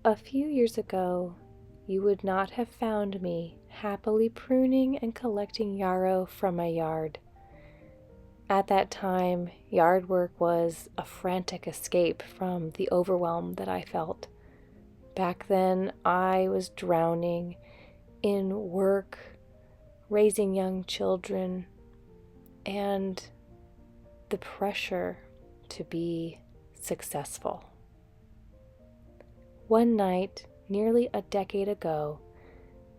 A few years ago, you would not have found me happily pruning and collecting yarrow from my yard. At that time, yard work was a frantic escape from the overwhelm that I felt. Back then, I was drowning in work, raising young children, and the pressure to be successful. One night, nearly a decade ago,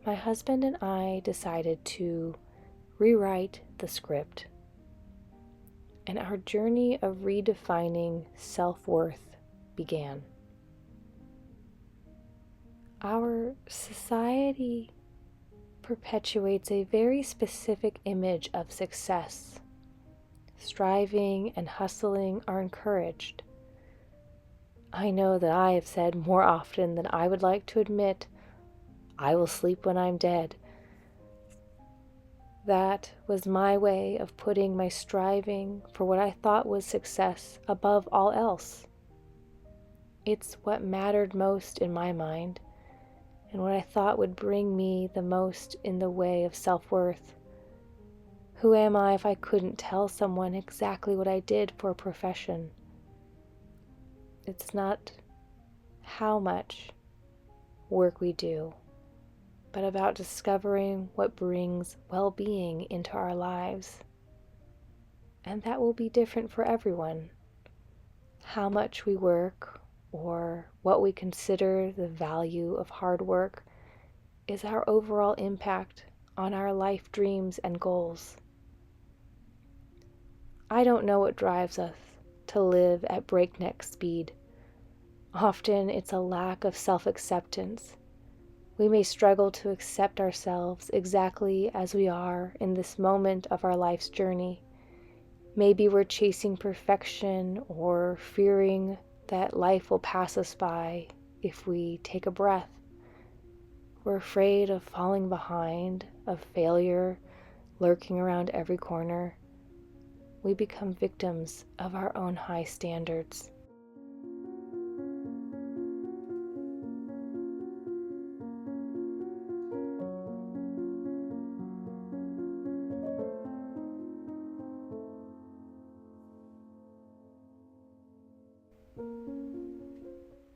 my husband and I decided to rewrite the script, and our journey of redefining self-worth began. Our society perpetuates a very specific image of success. Striving and hustling are encouraged. I know that I have said more often than I would like to admit, I will sleep when I'm dead. That was my way of putting my striving for what I thought was success above all else. It's what mattered most in my mind, and what I thought would bring me the most in the way of self-worth. Who am I if I couldn't tell someone exactly what I did for a profession? It's not how much work we do, but about discovering what brings well-being into our lives. And that will be different for everyone. How much we work or what we consider the value of hard work is our overall impact on our life dreams and goals. I don't know what drives us to live at breakneck speed. Often it's a lack of self-acceptance. We may struggle to accept ourselves exactly as we are in this moment of our life's journey. Maybe we're chasing perfection or fearing that life will pass us by if we take a breath. We're afraid of falling behind, of failure lurking around every corner. We become victims of our own high standards.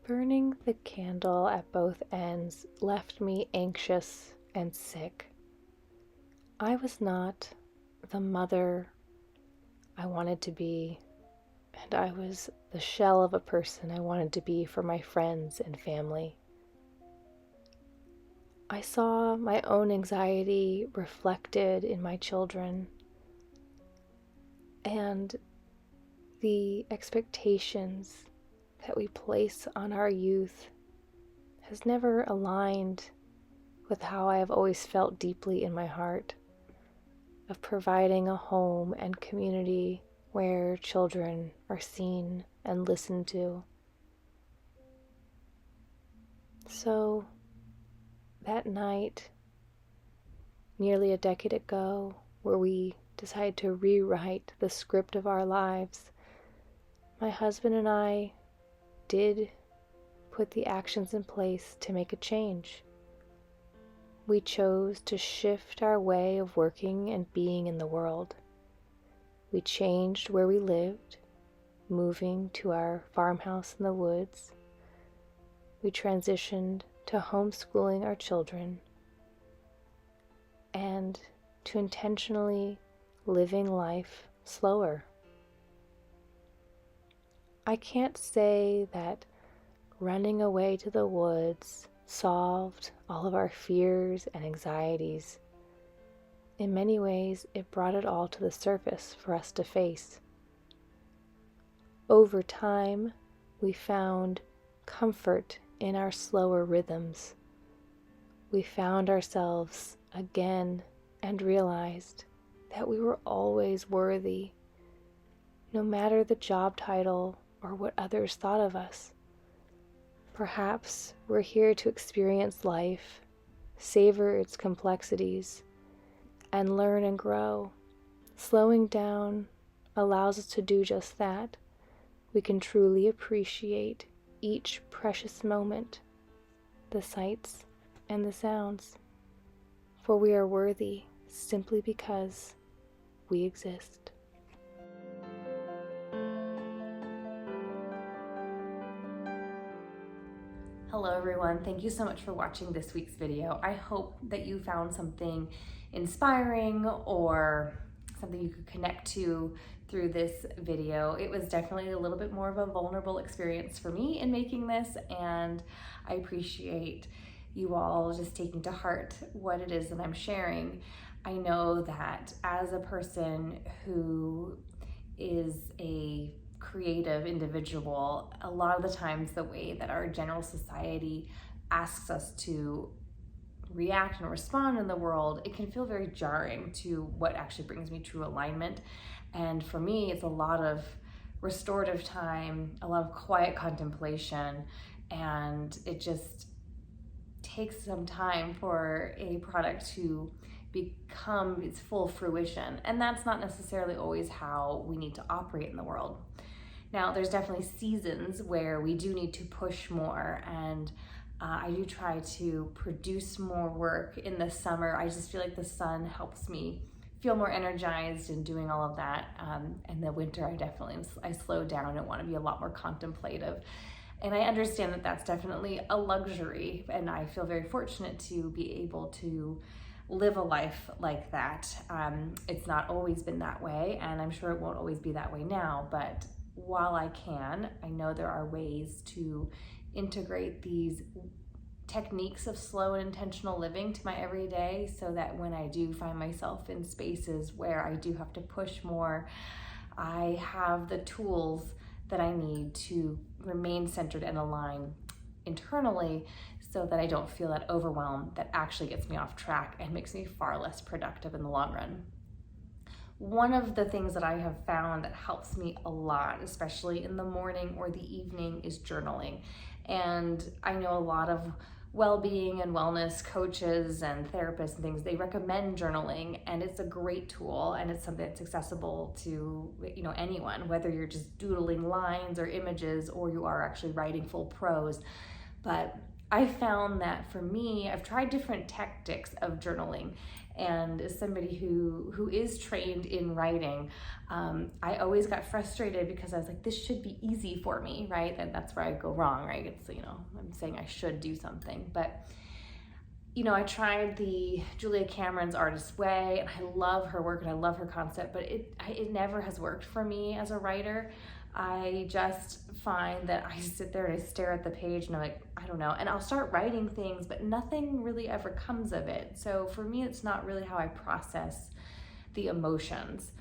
Burning the candle at both ends left me anxious and sick. I was not the mother I wanted to be, and I was the shell of a person I wanted to be for my friends and family. I saw my own anxiety reflected in my children, and the expectations that we place on our youth has never aligned with how I have always felt deeply in my heart of providing a home and community where children are seen and listened to. So that night, nearly a decade ago, where we decided to rewrite the script of our lives, my husband and I did put the actions in place to make a change. We chose to shift our way of working and being in the world. We changed where we lived, moving to our farmhouse in the woods. We transitioned to homeschooling our children and to intentionally living life slower. I can't say that running away to the woods solved all of our fears and anxieties. In many ways, it brought it all to the surface for us to face. Over time, we found comfort in our slower rhythms. We found ourselves again and realized that we were always worthy, no matter the job title or what others thought of us. Perhaps we're here to experience life, savor its complexities, and learn and grow. Slowing down allows us to do just that. We can truly appreciate each precious moment the sights and the sounds, for we are worthy simply because we exist. Hello everyone, thank you so much for watching this week's video. I hope that you found something inspiring or something you could connect to through this video. It was definitely a little bit more of a vulnerable experience for me in making this, and I appreciate you all just taking to heart what it is that I'm sharing. I know that as a person who is a creative individual, a lot of the times the way that our general society asks us to react and respond in the world, it can feel very jarring to what actually brings me true alignment. And for me, it's a lot of restorative time, a lot of quiet contemplation, and it just takes some time for a product to become its full fruition. And that's not necessarily always how we need to operate in the world. Now, there's definitely seasons where we do need to push more, and I do try to produce more work in the summer. I just feel like the sun helps me feel more energized in doing all of that. In the winter, I slow down and want to be a lot more contemplative. And I understand that that's definitely a luxury, and I feel very fortunate to be able to live a life like that. It's not always been that way, and I'm sure it won't always be that way now, but while I can, I know there are ways to integrate these techniques of slow and intentional living to my everyday, so that when I do find myself in spaces where I do have to push more, I have the tools that I need to remain centered and aligned internally, so that I don't feel that overwhelm that actually gets me off track and makes me far less productive in the long run. One of the things that I have found that helps me a lot, especially in the morning or the evening, is journaling. And I know a lot of well-being and wellness coaches and therapists and things, they recommend journaling, and it's a great tool, and it's something that's accessible to anyone, whether you're just doodling lines or images or you are actually writing full prose. But I found that for me, I've tried different tactics of journaling, and as somebody who is trained in writing, I always got frustrated because I was like, this should be easy for me, right? And that's where I go wrong, right? It's, I'm saying I should do something, but I tried the Julia Cameron's Artist Way, and I love her work and I love her concept, but it never has worked for me as a writer. I just find that I sit there and I stare at the page and I'm like, I don't know. And I'll start writing things, but nothing really ever comes of it. So for me, it's not really how I process the emotions.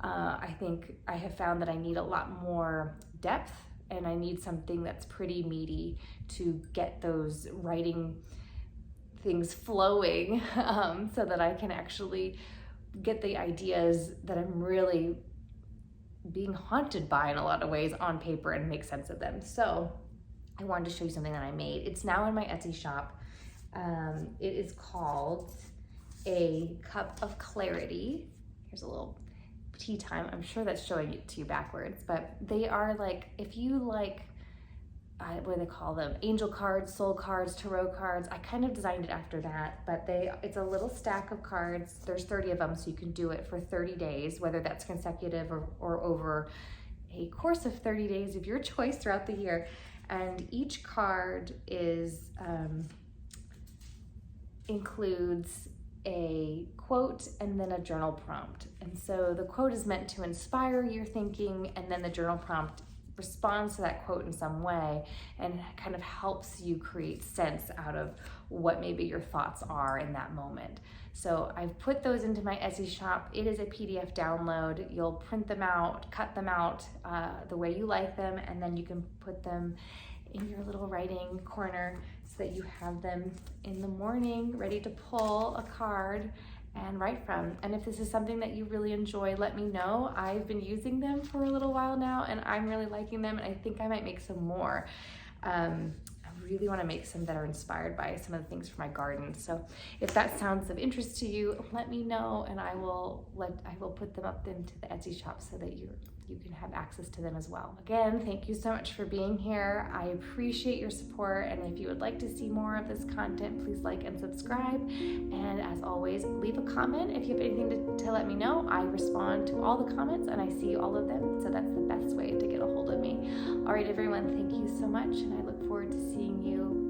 I think I have found that I need a lot more depth, and I need something that's pretty meaty to get those writing things flowing, so that I can actually get the ideas that I'm really being haunted by in a lot of ways on paper and make sense of them. So I wanted to show you something that I made. It's now in my Etsy shop. It is called A Cup of Clarity. Here's a little tea time. I'm sure that's showing it to you backwards, but they are like, if you like, what do they call them? Angel cards, soul cards, tarot cards. I kind of designed it after that, but it's a little stack of cards. There's 30 of them, so you can do it for 30 days, whether that's consecutive or over a course of 30 days of your choice throughout the year. And each card includes a quote and then a journal prompt. And so the quote is meant to inspire your thinking, and then the journal prompt responds to that quote in some way and kind of helps you create sense out of what maybe your thoughts are in that moment. So I've put those into my Etsy shop. It is a PDF download. You'll print them out, cut them out the way you like them, and then you can put them in your little writing corner so that you have them in the morning ready to pull a card and write from. And if this is something that you really enjoy, let me know. I've been using them for a little while now, and I'm really liking them, and I think I might make some more. I'm really want to make some that are inspired by some of the things from my garden. So if that sounds of interest to you, let me know, and I will put them up into the Etsy shop so that you can have access to them as well. Again, thank you so much for being here. I appreciate your support, and if you would like to see more of this content, please like and subscribe. And as always, leave a comment if you have anything to let me know. I respond to all the comments and I see all of them, so that's the best way to get a hold of me. All right, everyone, thank you so much, and I look forward to seeing you